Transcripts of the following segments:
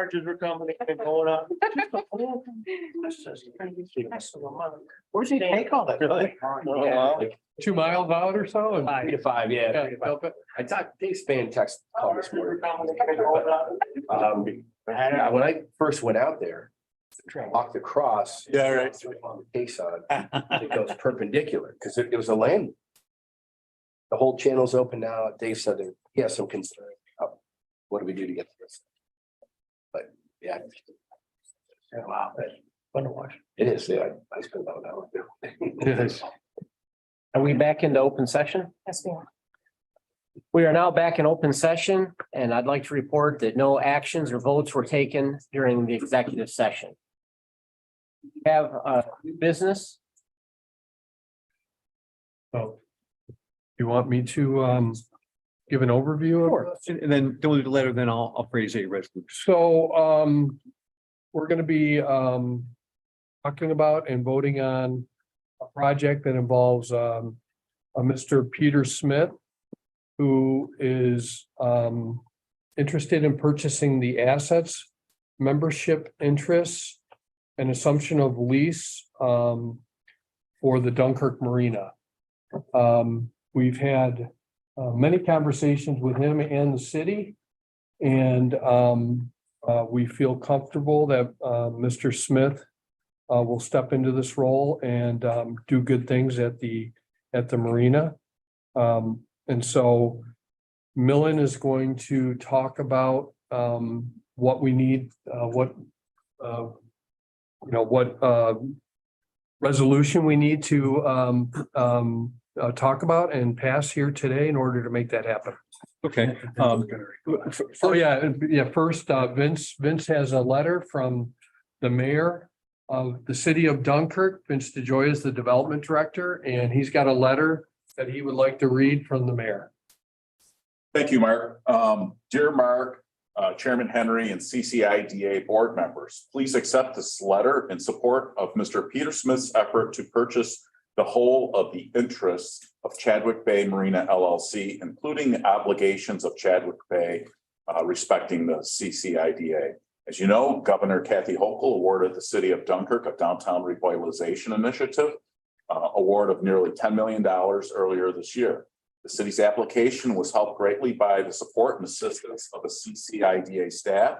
charges were coming and going up. Where's he take all that? Really? Like 2 miles out or so? And 3 to 5, yeah. yeah, 3 to 5. help it. I talked, Dave Span text called this morning. When I first went out there, walked across. Yeah, right. On the case on, it goes perpendicular, because it was a land. The whole channel's open now. Dave said that he has some concern. What do we do to get this? But, yeah. Wow. Fun to watch. It is, yeah. I spent about an hour there. Yes. Are we back into open session? Yes, we are. We are now back in open session, and I'd like to report that no actions or votes were taken during the executive session. We have new business. So, you want me to give an overview of? And then don't leave the letter, then I'll phrase a resolution. So, we're gonna be talking about and voting on a project that involves a Mr. Peter Smith, who is interested in purchasing the assets, membership interests, and assumption of lease for the Dunkirk Marina. We've had many conversations with him and the city, and we feel comfortable that Mr. Smith will step into this role and do good things at the marina. And so Millen is going to talk about what we need, what resolution we need to talk about and pass here today in order to make that happen. Okay. Oh, yeah. First, Vince has a letter from the mayor of the city of Dunkirk. Vince DeJoy is the development director, and he's got a letter that he would like to read from the mayor. Thank you, Mark. Dear Mark, Chairman Henry, and CCIDA board members, please accept this letter in support of Mr. Peter Smith's effort to purchase the whole of the interests of Chadwick Bay Marina LLC, including the obligations of Chadwick Bay respecting the CCIDA. As you know, Governor Kathy Hochul awarded the city of Dunkirk a downtown revitalization initiative, award of nearly $10 million earlier this year. The city's application was helped greatly by the support and assistance of the CCIDA staff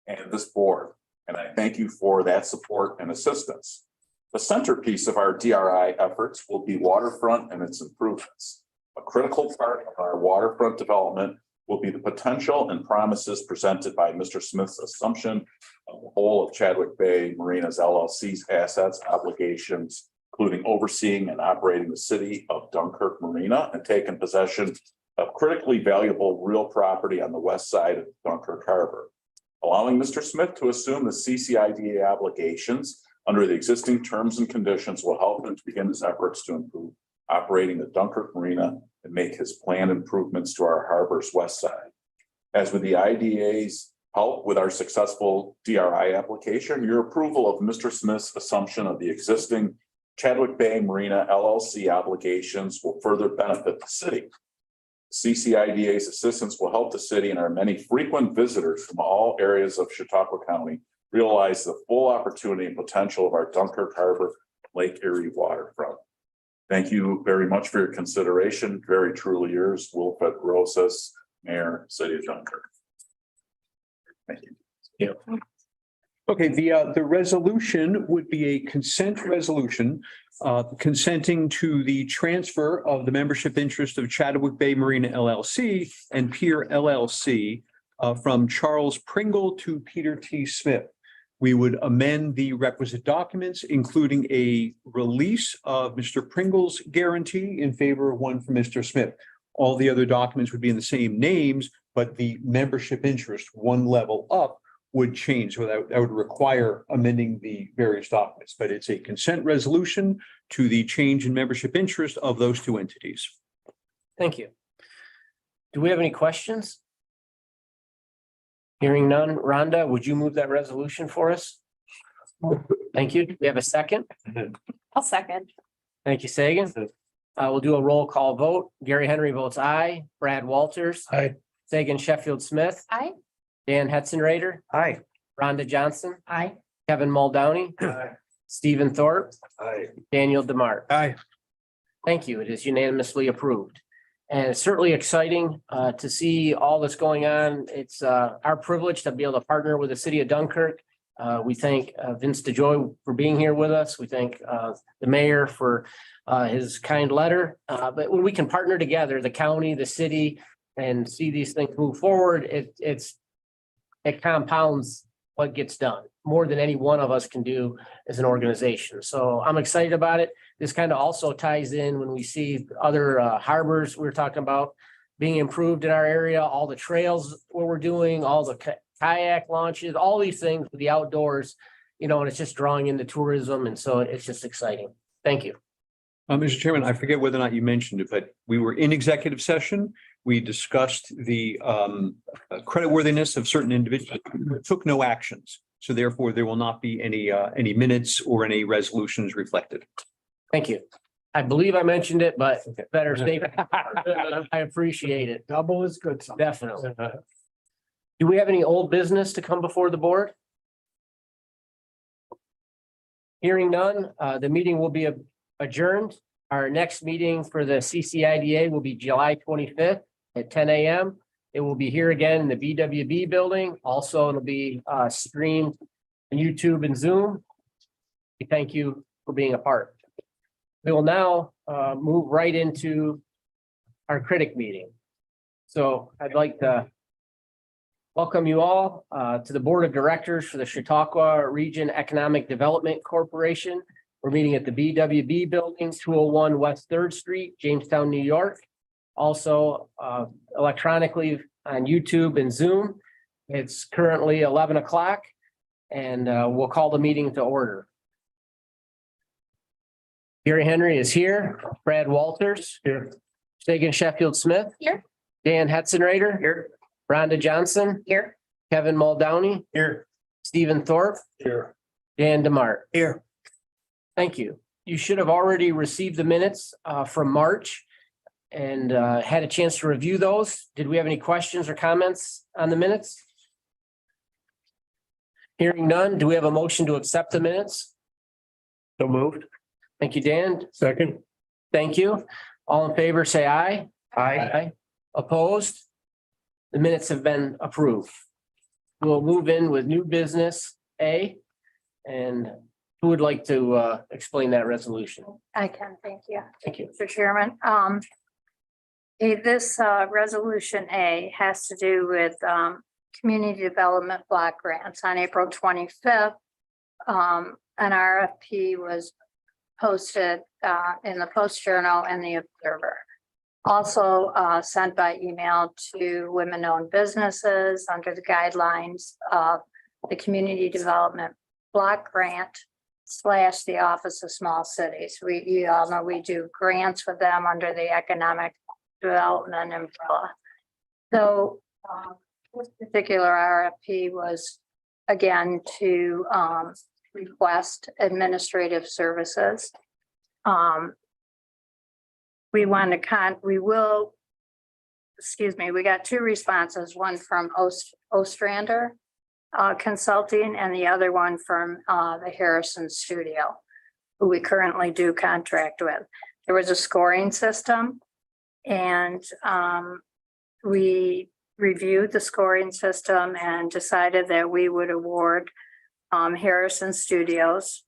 and this board, and I thank you for that support and assistance. The centerpiece of our DRI efforts will be waterfront and its improvements. A critical part of our waterfront development will be the potential and promises presented by Mr. Smith's assumption of the whole of Chadwick Bay Marinas LLC's assets, obligations, including overseeing and operating the city of Dunkirk Marina and taking possession of critically valuable real property on the west side of Dunkirk Harbor. Allowing Mr. Smith to assume the CCIDA obligations under the existing terms and conditions will help him to begin his efforts to improve operating the Dunkirk Marina and make his planned improvements to our harbor's west side. As with the IDA's help with our successful DRI application, your approval of Mr. Smith's assumption of the existing Chadwick Bay Marina LLC obligations will further benefit the city. CCIDA's assistance will help the city and our many frequent visitors from all areas of Chautauqua County realize the full opportunity and potential of our Dunkirk Harbor Lake Erie waterfront. Thank you very much for your consideration. Very truly yours, Wilfred Rosas, Mayor, City of Dunkirk. Thank you. Okay, the resolution would be a consent resolution consenting to the transfer of the membership interest of Chadwick Bay Marina LLC and Pier LLC from Charles Pringle to Peter T. Smith. We would amend the requisite documents, including a release of Mr. Pringle's guarantee in favor of one from Mr. Smith. All the other documents would be in the same names, but the membership interest one level up would change. So that would require amending the various documents, but it's a consent resolution to the change in membership interest of those two entities. Thank you. Do we have any questions? Hearing none. Rhonda, would you move that resolution for us? Thank you. Do we have a second? I'll second. Thank you, Sagan. We'll do a roll call vote. Gary Henry votes aye. Brad Walters. Aye. Sagan Sheffield Smith. Aye. Dan Hetzenrader. Aye. Rhonda Johnson, Aye. Kevin Muldowney, Stephen Thorpe, Aye. Daniel Demart. Aye. Thank you. It is unanimously approved. And it's certainly exciting to see all that's going on. It's our privilege to be able to partner with the city of Dunkirk. We thank Vince DeJoy for being here with us. We thank the mayor for his kind letter. But when we can partner together, the county, the city, and see these things move forward, it compounds what gets done more than any one of us can do as an organization. So I'm excited about it. This kind of also ties in when we see other harbors we were talking about being improved in our area, all the trails, what we're doing, all the kayak launches, all these things with the outdoors, and it's just drawing into tourism. And so it's just exciting. Thank you. Mr. Chairman, I forget whether or not you mentioned it, but we were in executive session. We discussed the creditworthiness of certain individuals, took no actions. So therefore, there will not be any minutes or any resolutions reflected. Thank you. I believe I mentioned it, but better safe. I appreciate it. Double is good. Definitely. Do we have any old business to come before the board? Hearing none, the meeting will be adjourned. Our next meeting for the CCIDA will be July 25th at 10 a.m. It will be here again in the BWB building. Also, it'll be streamed on YouTube and Zoom. We thank you for being a part. We will now move right into our CREDC meeting. So I'd like to welcome you all to the Board of Directors for the Chautauqua Region Economic Development Corporation. We're meeting at the BWB building, 201 West 3rd Street, Jamestown, New York. Also electronically on YouTube and Zoom. It's currently 11 o'clock and we'll call the meeting to order. Gary Henry is here. Brad Walters. Here. Sagan Sheffield Smith. Here. Dan Hetzenrader. Here. Rhonda Johnson. Here. Kevin Muldowney. Here. Stephen Thorpe. Here. Dan Demart. Here. Thank you. You should have already received the minutes from March and had a chance to review those. Did we have any questions or comments on the minutes? Hearing none, do we have a motion to accept the minutes? So moved. Thank you, Dan. Second. Thank you. All in favor, say aye. Aye. Opposed? The minutes have been approved. We'll move in with new business A. And who would like to explain that resolution? I can, thank you. Thank you. Mr. Chairman, this resolution A has to do with community development block grants. On April 25th, an RFP was posted in the Post Journal and the Observer. Also sent by email to women-owned businesses under the guidelines of the Community Development Block Grant / the Office of Small Cities. You all know we do grants with them under the Economic Development umbrella. So this particular RFP was again to request administrative services. We got two responses, one from Ostrander Consulting and the other one from the Harrison Studio, who we currently do contract with. There was a scoring system and we reviewed the scoring system and decided that we would award Harrison Studios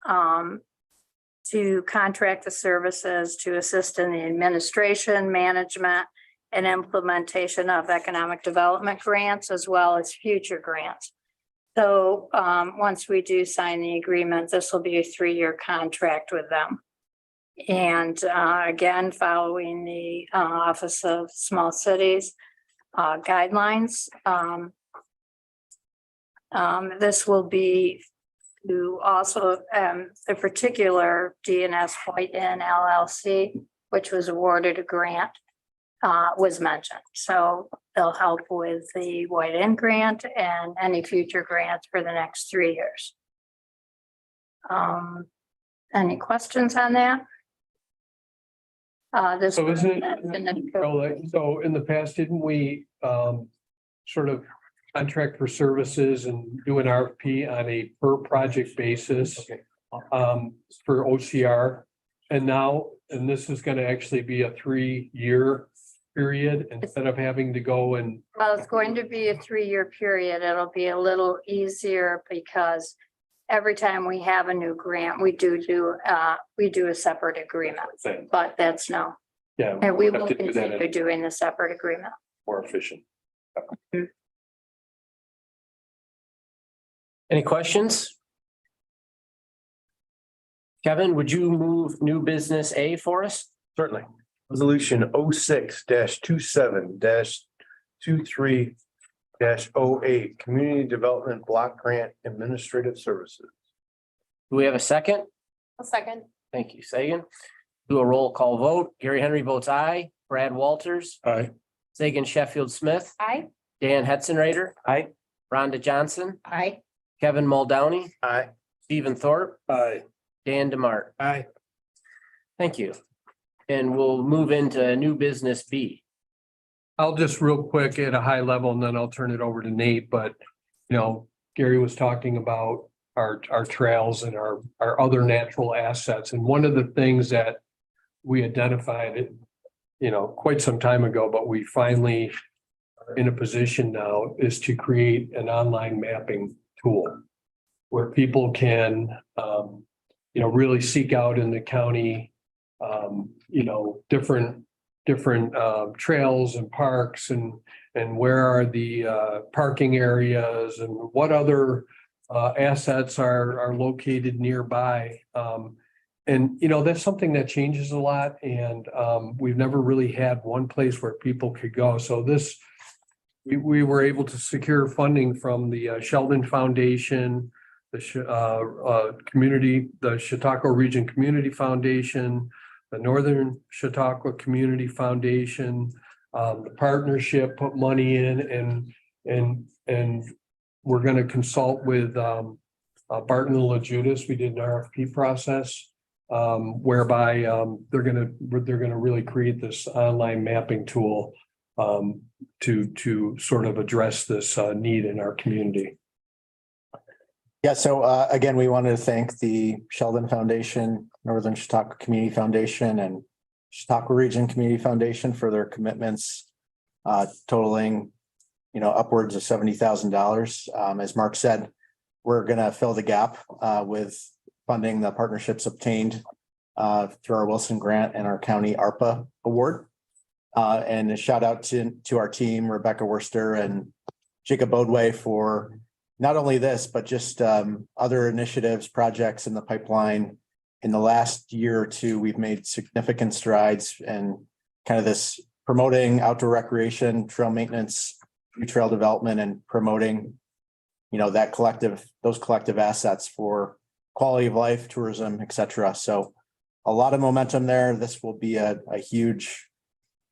to contract the services to assist in the administration, management, and implementation of economic development grants as well as future grants. So once we do sign the agreement, this will be a 3-year contract with them. And again, following the Office of Small Cities guidelines, this will be to also the particular DNS White Inn LLC, which was awarded a grant, was mentioned. So they'll help with the White Inn grant and any future grants for the next 3 years. Any questions on that? So isn't it, so in the past, didn't we sort of contract for services and do an RFP on a per project basis. Okay. For OCR. And now, and this is gonna actually be a 3-year period instead of having to go and, Well, it's going to be a 3-year period. It'll be a little easier because every time we have a new grant, we do a separate agreement, but that's no. yeah. And we have will to do that continue in doing the separate agreement. more efficient. Any questions? Kevin, would you move new business A for us? Certainly. Resolution 06-27-23-08, Community Development Block Grant Administrative Services. Do we have a second? A second. Thank you, Sagan. Do a roll call vote. Gary Henry votes aye. Brad Walters, Aye. Sagan Sheffield Smith, Aye. Dan Hetzenreiter, Aye. Rhonda Johnson, Aye. Kevin Muldowney, Aye. Stephen Thorpe, Aye. Dan Demart. Aye. Thank you. And we'll move into new business B. I'll just real quick at a high level and then I'll turn it over to Nate, but Gary was talking about our trails and our other natural assets. And one of the things that we identified, quite some time ago, but we finally are in a position now is to create an online mapping tool where people can, really seek out in the county, different trails and parks and where are the parking areas and what other assets are located nearby. That's something that changes a lot and we've never really had one place where people could go. So we were able to secure funding from the Sheldon Foundation, the Chautauqua Region Community Foundation, the Northern Chautauqua Community Foundation, the partnership put money in and we're going to consult with Barton and LaJudas. We did an RFP process whereby they're going to really create this online mapping tool to sort of address this need in our community. Yeah, so again, we wanted to thank the Sheldon Foundation, Northern Chautauqua Community Foundation, and Chautauqua Region Community Foundation for their commitments totaling, upwards of $70,000. As Mark said, we're going to fill the gap with funding the partnerships obtained through our Wilson Grant and our county ARPA award. And a shout out to our team, Rebecca Worcester and Jacob Bodway, for not only this, but just other initiatives, projects in the pipeline. In the last year or two, we've made significant strides and kind of this promoting outdoor recreation, trail maintenance, new trail development, and promoting, those collective assets for quality of life, tourism, et cetera. So a lot of momentum there. This will be a huge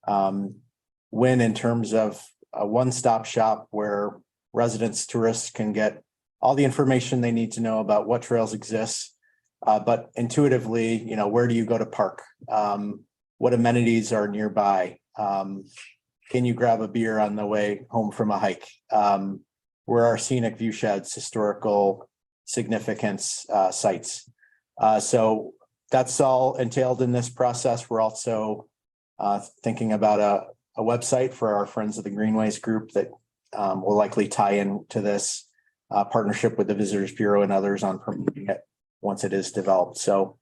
win in terms of a one-stop shop where residents, tourists can get all the information they need to know about what trails exist. But intuitively, where do you go to park? What amenities are nearby? Can you grab a beer on the way home from a hike? Where are scenic view sheds, historical significance sites? So that's all entailed in this process. We're also thinking about a website for our Friends of the Greenways group that will likely tie in to this partnership with the Visitors Bureau and others on promoting it once it is developed. So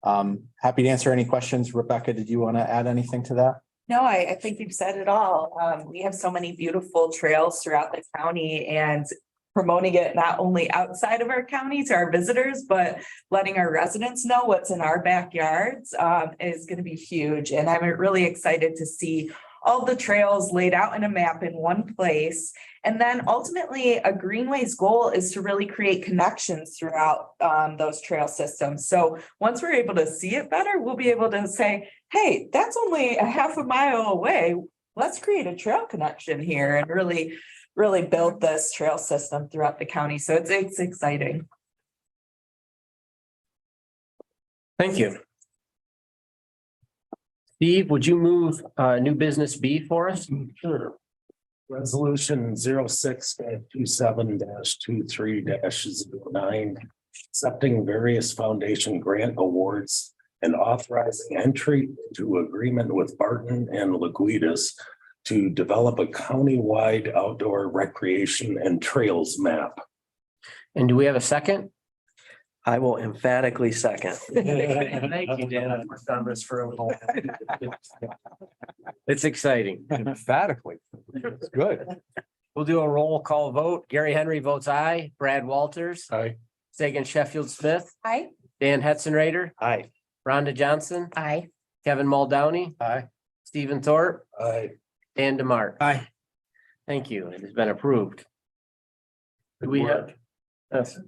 happy to answer any questions. Rebecca, did you want to add anything to that? No, I think you've said it all. We have so many beautiful trails throughout the county and promoting it not only outside of our county to our visitors, but letting our residents know what's in our backyards is going to be huge. And I'm really excited to see all the trails laid out in a map in one place. And then ultimately a Greenways goal is to really create connections throughout those trail systems. So once we're able to see it better, we'll be able to say, hey, that's only a half a mile away. Let's create a trail connection here and really build this trail system throughout the county. So it's exciting. Thank you. Steve, would you move new business B for us? Sure. Resolution 06-27-23-09, accepting various foundation grant awards and authorizing entry into agreement with Barton and Laguitas to develop a countywide outdoor recreation and trails map. And do we have a second? I will emphatically second. Thank you, Dan. I've worked on this for a while. It's exciting. Emphatically. It's good. We'll do a roll call vote. Gary Henry votes aye. Brad Walters. Aye. Sagan Sheffield Smith. Aye. Dan Hetzenrader. Aye. Rhonda Johnson. Aye. Kevin Muldowney. Aye. Stephen Thorpe. Aye. Dan DeMark. Aye. Thank you. It has been approved. Do we have? Yes.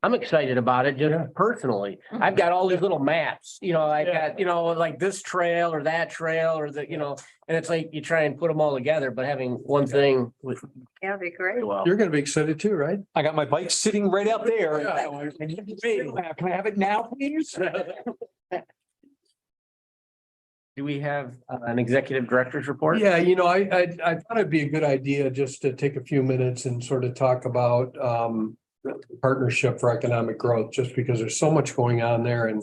I'm excited about it just personally. I've got all these little maps, I got, like this trail or that trail or and it's like you try and put them all together, but having one thing with. That'd be great. Well, You're gonna be excited too, right? I got my bike sitting right out there. Yeah. Can I have it now, please? do we have an executive director's report? Yeah, I thought it'd be a good idea just to take a few minutes and sort of talk about partnership for economic growth, just because there's so much going on there. And,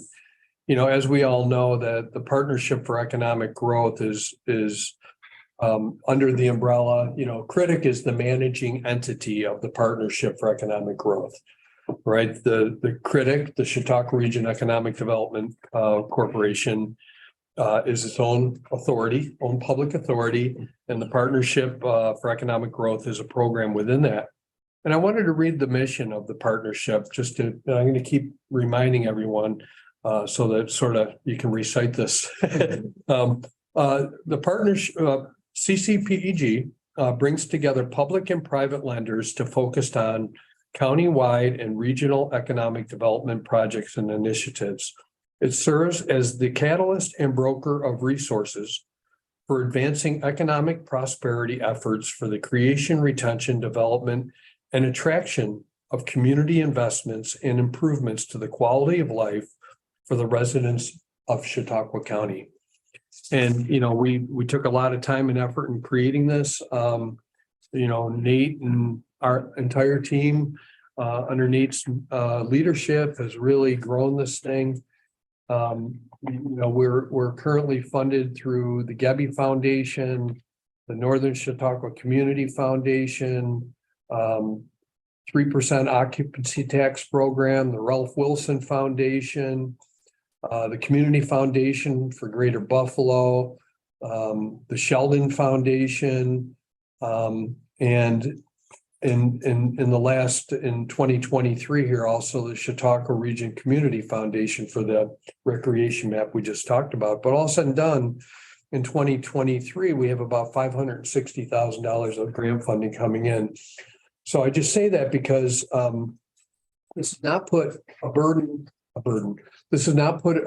as we all know, that the partnership for economic growth is under the umbrella, CREDC is the managing entity of the Partnership for Economic Growth. Right, the CREDC, the Chautauqua Region Economic Development Corporation, is its own authority, own public authority, and the Partnership for Economic Growth is a program within that. And I wanted to read the mission of the partnership, I'm going to keep reminding everyone so that sort of you can recite this. The partnership, CCPEG, brings together public and private lenders to focus on countywide and regional economic development projects and initiatives. It serves as the catalyst and broker of resources for advancing economic prosperity efforts for the creation, retention, development, and attraction of community investments and improvements to the quality of life for the residents of Chautauqua County. And, we took a lot of time and effort in creating this. Nate and our entire team under Nate's leadership has really grown this thing. We're currently funded through the Gebby Foundation, the Northern Chautauqua Community Foundation, 3% occupancy tax program, the Ralph Wilson Foundation, the Community Foundation for Greater Buffalo, the Sheldon Foundation, and in 2023 here, also the Chautauqua Region Community Foundation for the recreation map we just talked about. But all said and done, in 2023, we have about $560,000 of grant funding coming in. So I just say that because this does not put a burden. This does not put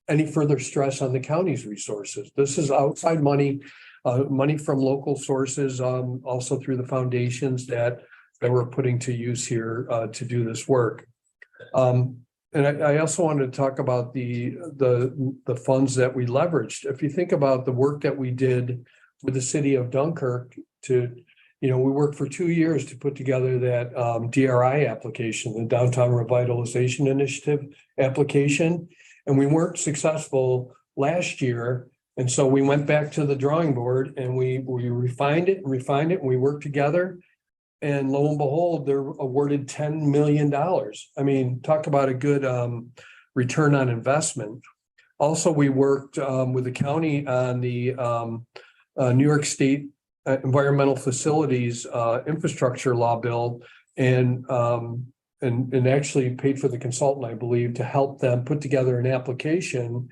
any further stress on the county's resources. This is outside money, money from local sources, also through the foundations that we're putting to use here to do this work. And I also wanted to talk about the funds that we leveraged. If you think about the work that we did with the city of Dunkirk we worked for 2 years to put together that DRI application, the Downtown Revitalization Initiative application. And we weren't successful last year. And so we went back to the drawing board and we refined it, and we worked together. And lo and behold, they're awarded $10 million. I mean, talk about a good return on investment. Also, we worked with the county on the New York State Environmental Facilities Infrastructure Law Bill, and actually paid for the consultant, I believe, to help them put together an application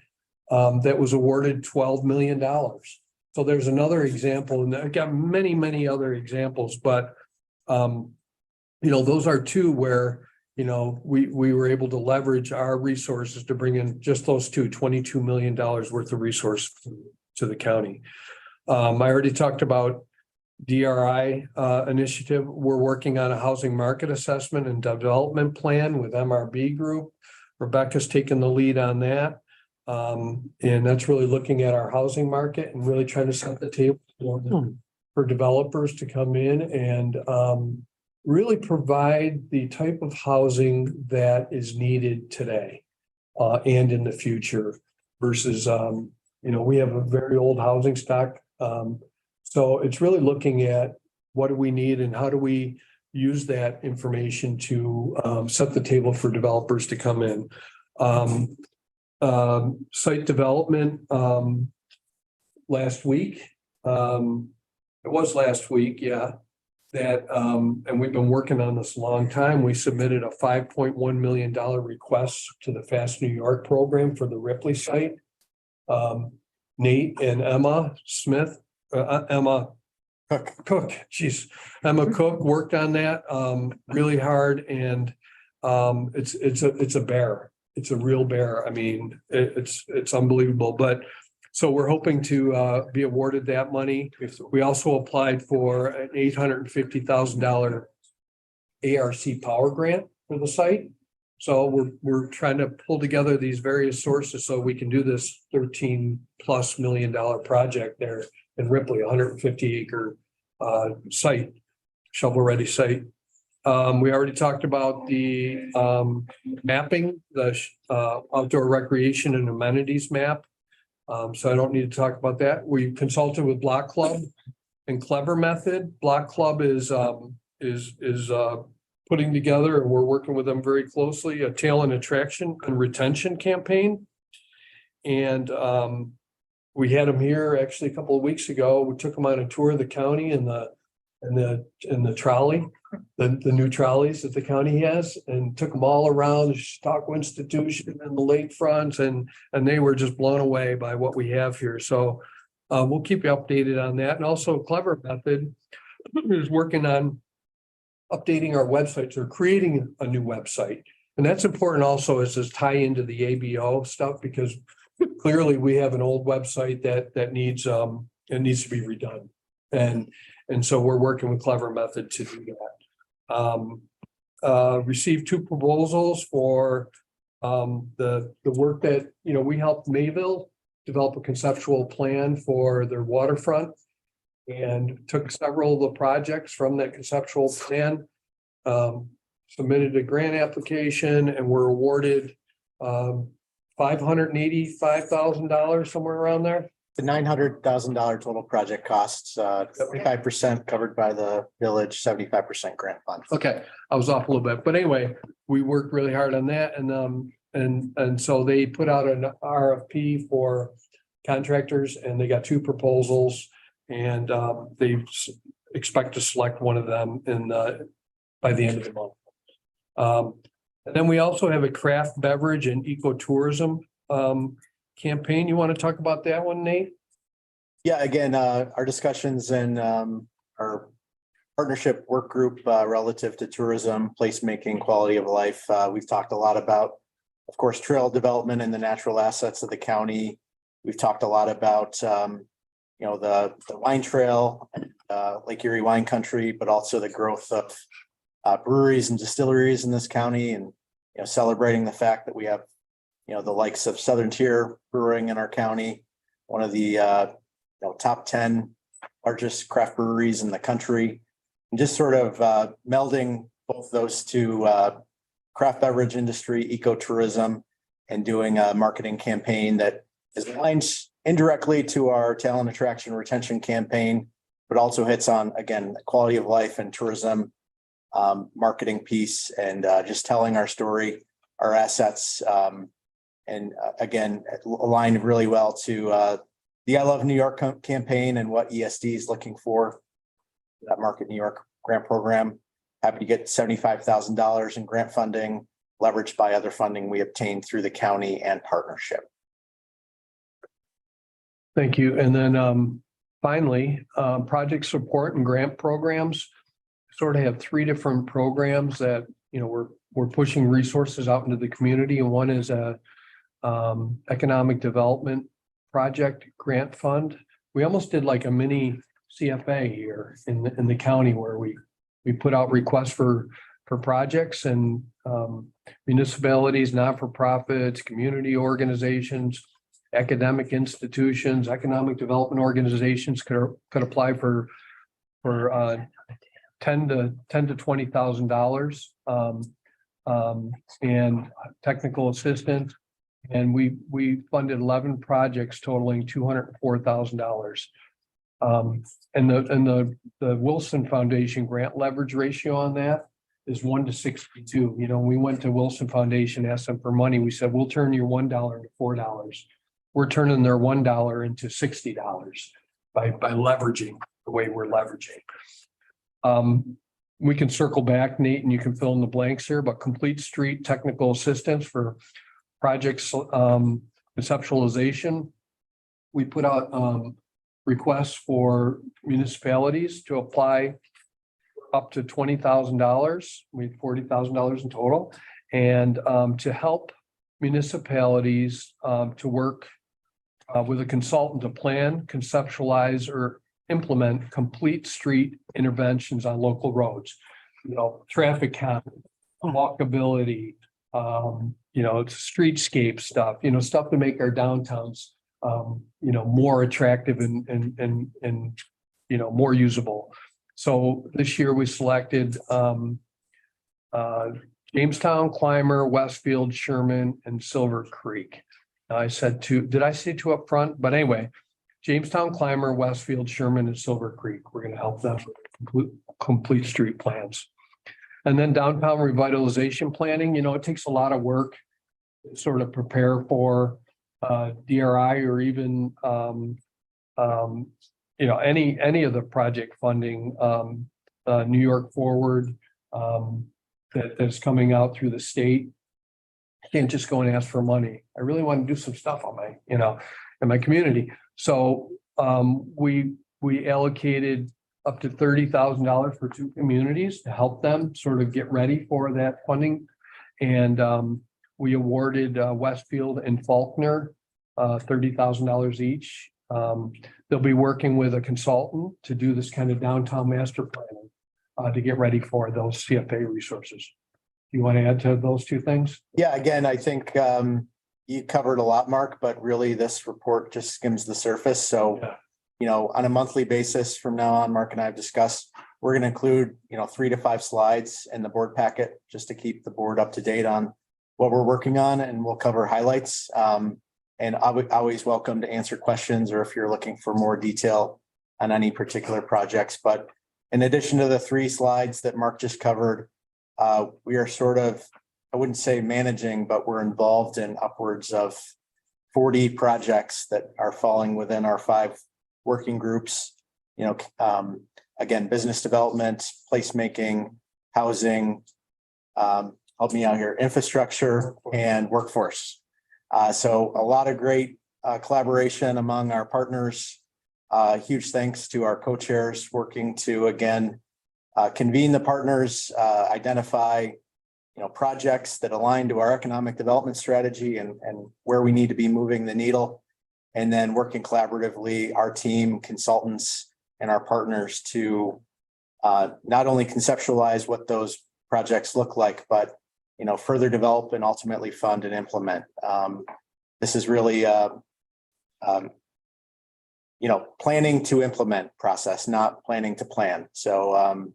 that was awarded $12 million. So there's another example, and I've got many, many other examples, but those are two where we were able to leverage our resources to bring in just those $22 million worth of resource to the county. I already talked about DRI initiative. We're working on a housing market assessment and development plan with MRB Group. Rebecca's taken the lead on that. And that's really looking at our housing market and really trying to set the table for for developers to come in and really provide the type of housing that is needed today and in the future versus, we have a very old housing stock. So it's really looking at what do we need and how do we use that information to set the table for developers to come in. Site development last week. It was last week, yeah. That and we've been working on this a long time. We submitted a $5.1 million request to the Fast New York program for the Ripley site. Nate and Emma Smith, Emma Cook, Emma Cook worked on that really hard, and it's a bear. It's a real bear. I mean, it's unbelievable. But so we're hoping to be awarded that money. We also applied for an $850,000 ARC Power grant for the site. So we're trying to pull together these various sources so we can do this $13+ million project there in Ripley, 150-acre site, shovel-ready site. We already talked about the mapping, the outdoor recreation and amenities map. So I don't need to talk about that. We consulted with Block Club and Clever Method. Block Club is putting together, and we're working with them very closely, a talent attraction and retention campaign. And we had them here actually a couple of weeks ago. We took them on a tour of the county in the trolley, the new trolleys that the county has, and took them all around the Chautauqua Institution and the lakefronts, and they were just blown away by what we have here. So we'll keep you updated on that. And also Clever Method is working on updating our websites or creating a new website. And that's important also as this tie into the ABO stuff, because clearly we have an old website that needs it needs to be redone. And so we're working with Clever Method to do that. Received 2 proposals for the work that, we helped Mayville develop a conceptual plan for their waterfront, and took several of the projects from that conceptual plan, submitted a grant application, and were awarded $585,000, somewhere around there. The $900,000 total project costs, 75% covered by the village, 75% grant fund. Okay, I was off a little bit, but anyway, we worked really hard on that, and so they put out an RFP for contractors, and they got 2 proposals, and they expect to select one of them by the end of the month. And then we also have a craft beverage and ecotourism campaign. You want to talk about that one, Nate? Yeah, again, our discussions and our partnership work group relative to tourism, placemaking, quality of life. We've talked a lot about, of course, trail development and the natural assets of the county. We've talked a lot about, the wine trail, Lake Erie wine country, but also the growth of breweries and distilleries in this county, and celebrating the fact that we have the likes of Southern Tier Brewing in our county, one of the top 10 largest craft breweries in the country, and just sort of melding both those two, craft beverage industry, ecotourism, and doing a marketing campaign that is aligned indirectly to our talent attraction retention campaign, but also hits on, again, the quality of life and tourism marketing piece, and just telling our story, our assets, and again, aligned really well to the I Love New York campaign and what ESD is looking for, that Market New York grant program. Happy to get $75,000 in grant funding, leveraged by other funding we obtained through the county and partnership. Thank you. And then finally, project support and grant programs. Sort of have 3 different programs that we're pushing resources out into the community, and one is a economic development project grant fund. We almost did like a mini CFA here in the county, where we put out requests for projects, and municipalities, not-for-profits, community organizations, academic institutions, economic development organizations could apply for for ten to $20,000. And technical assistant. And we funded 11 projects totaling $204,000. And the Wilson Foundation grant leverage ratio on that is 1 to 62. You know, we went to Wilson Foundation, asked them for money. We said, we'll turn your $1 into $4. We're turning their $1 into $60 by leveraging the way we're leveraging. We can circle back, Nate, and you can fill in the blanks here, but complete street technical assistance for projects, conceptualization. We put out requests for municipalities to apply up to $20,000. We had $40,000 in total. And to help municipalities to work with a consultant to plan, conceptualize, or implement complete street interventions on local roads. You know, traffic count, walkability, you know, it's streetscape stuff, you know, stuff to make our downtowns, you know, more attractive and, you know, more usable. So this year we selected Jamestown, Clymer, Westfield, Sherman, and Silver Creek. I said two, did I say two up front? But anyway, Jamestown, Clymer, Westfield, Sherman, and Silver Creek. We're going to help them complete street plans. And then downtown revitalization planning, you know, it takes a lot of work to sort of prepare for DRI or even, you know, any of the project funding, New York Forward that's coming out through the state. I can't just go and ask for money. I really want to do some stuff on my, you know, in my community. So we allocated up to $30,000 for 2 communities to help them sort of get ready for that funding. And we awarded Westfield and Faulkner $30,000 each. They'll be working with a consultant to do this kind of downtown master planning to get ready for those CFA resources. You want to add to those two things? Yeah, again, I think you covered a lot, Mark, but really this report just skims the surface. So, Yeah. you know, on a monthly basis from now on, Mark and I have discussed, we're going to include, you know, 3 to 5 slides in the board packet just to keep the board up to date on what we're working on, and we'll cover highlights. And I would always welcome to answer questions or if you're looking for more detail on any particular projects. But in addition to the 3 slides that Mark just covered, we are sort of, I wouldn't say managing, but we're involved in upwards of 40 projects that are falling within our 5 working groups. You know, again, business development, placemaking, housing, help me out here, infrastructure and workforce. So a lot of great collaboration among our partners. Huge thanks to our co-chairs working to, again, convene the partners, identify, you know, projects that align to our economic development strategy and where we need to be moving the needle. And then working collaboratively, our team, consultants, and our partners to not only conceptualize what those projects look like, but, you know, further develop and ultimately fund and implement. This is really, you know, planning to implement process, not planning to plan. So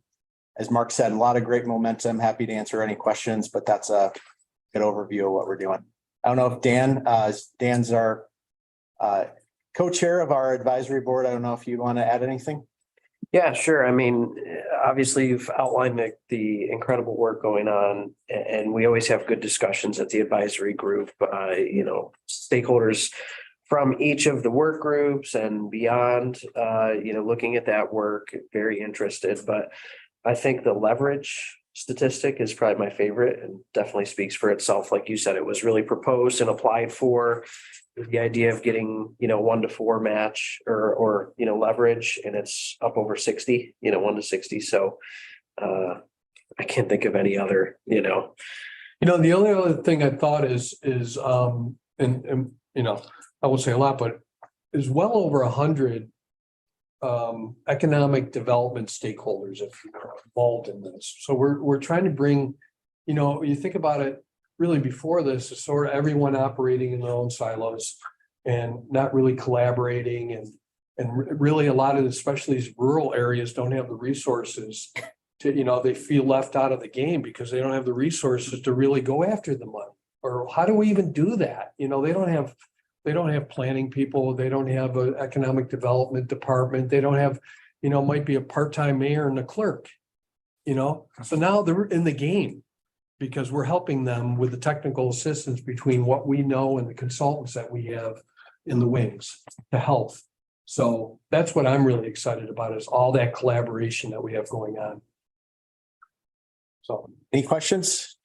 as Mark said, a lot of great momentum. Happy to answer any questions, but that's a good overview of what we're doing. I don't know if Dan's our co-chair of our advisory board. I don't know if you want to add anything. Yeah, sure. I mean, obviously you've outlined the incredible work going on, and we always have good discussions at the advisory group, you know, stakeholders from each of the work groups and beyond, you know, looking at that work, very interested. But I think the leverage statistic is probably my favorite and definitely speaks for itself. Like you said, it was really proposed and applied for the idea of getting, you know, 1 to 4 match or, you know, leverage, and it's up over 60, you know, 1 to 60. So I can't think of any other, you know. You know, the only other thing I thought is, and you know, I won't say a lot, but is well over 100 economic development stakeholders if you're involved in this. So we're trying to bring, you know, you think about it, really before this is sort of everyone operating in their own silos and not really collaborating. And And really, a lot of, especially these rural areas, don't have the resources to, they feel left out of the game because they don't have the resources to really go after the money. Or how do we even do that? They don't have planning people. They don't have an economic development department. They don't have, might be a part-time mayor and a clerk. So now they're in the game because we're helping them with the technical assistance between what we know and the consultants that we have in the wings to help. So that's what I'm really excited about is all that collaboration that we have going on. So. Any questions?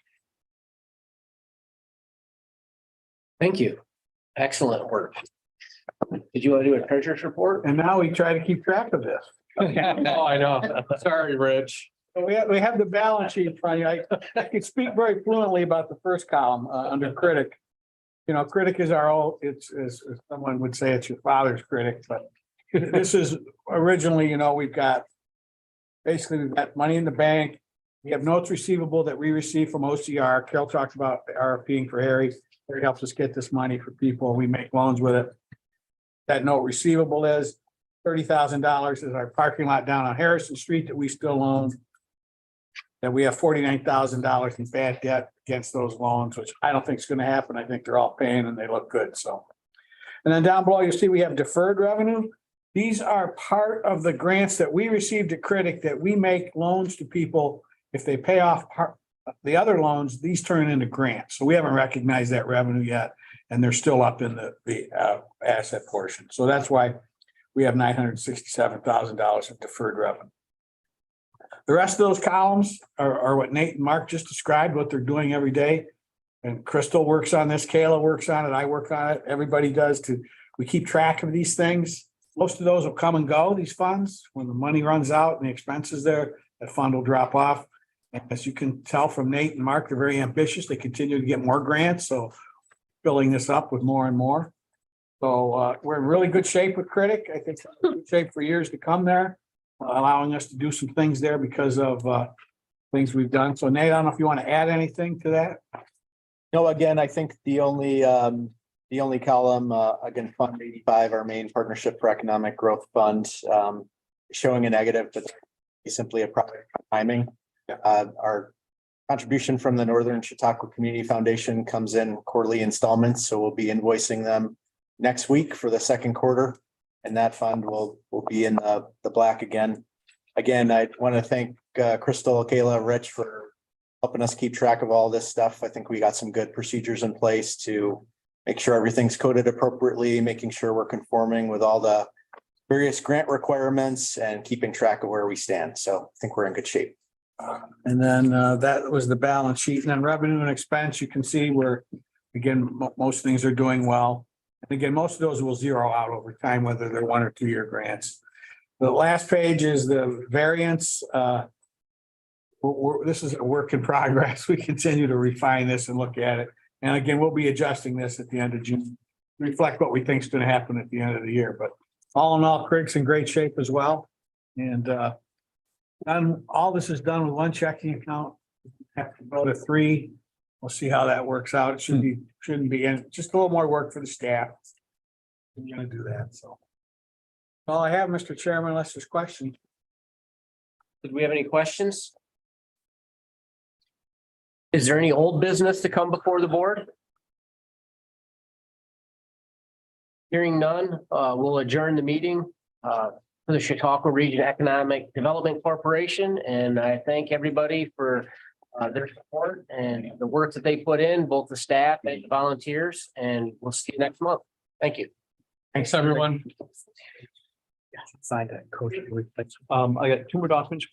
Thank you. Excellent work. Did you want to do a treasurer's report? And now we try to keep track of this. Oh, I know. Sorry, Rich. We have the balance sheet in front of you. I can speak very fluently about the first column under critic. Critic is our old, it's, as someone would say, it's your father's critic, but this is originally, we've got money in the bank. We have notes receivable that we received from OCR. Carol talked about the RFPing for Harry. Harry helps us get this money for people. We make loans with it. That note receivable is $30,000 is our parking lot down on Harrison Street that we still own. And we have $49,000 in bad debt against those loans, which I don't think is going to happen. I think they're all paying and they look good. So. And then down below, you see we have deferred revenue. These are part of the grants that we received at Critic that we make loans to people. If they pay off the other loans, these turn into grants. So we haven't recognized that revenue yet. And they're still up in the asset portion. So that's why we have $967,000 of deferred revenue. The rest of those columns are what Nate and Mark just described, what they're doing every day. And Crystal works on this, Kayla works on it, I work on it, everybody does we keep track of these things. Most of those will come and go, these funds. When the money runs out and the expenses there, that fund will drop off. And as you can tell from Nate and Mark, they're very ambitious. They continue to get more grants, so filling this up with more and more. So we're in really good shape with Critic. I think good shape for years to come there, allowing us to do some things there because of things we've done. So Nate, I don't know if you want to add anything to that. No, again, I think the only column, again, Fund 85, our main partnership for economic growth fund, showing a negative, but simply a product of timing. Our contribution from the Northern Chautauqua Community Foundation comes in quarterly installments, so we'll be invoicing them next week for the second quarter, and that fund will be in the black again. Again, I want to thank Crystal, Kayla, Rich for helping us keep track of all this stuff. I think we got some good procedures in place to make sure everything's coded appropriately, making sure we're conforming with all the various grant requirements and keeping track of where we stand. So I think we're in good shape. And then that was the balance sheet. And then revenue and expense, you can see where, again, most things are doing well. And again, most of those will zero out over time, whether they're 1 or 2 year grants. The last page is the variance. This is a work in progress. We continue to refine this and look at it. And again, we'll be adjusting this at the end of June, reflect what we think is going to happen at the end of the year. But all in all, Craig's in great shape as well. And all this is done with one checking account. Have to go to 3. We'll see how that works out. It shouldn't be just a little more work for the staff. We're going to do that. So all I have, Mr. Chairman, unless there's questions. Did we have any questions? Is there any old business to come before the board? Hearing none, we'll adjourn the meeting for the Chautauqua Region Economic Development Corporation. And I thank everybody for their support and the work that they put in, both the staff and the volunteers. And we'll see you next month. Thank you. Thanks, everyone. Signed that coach. I got 2 more documents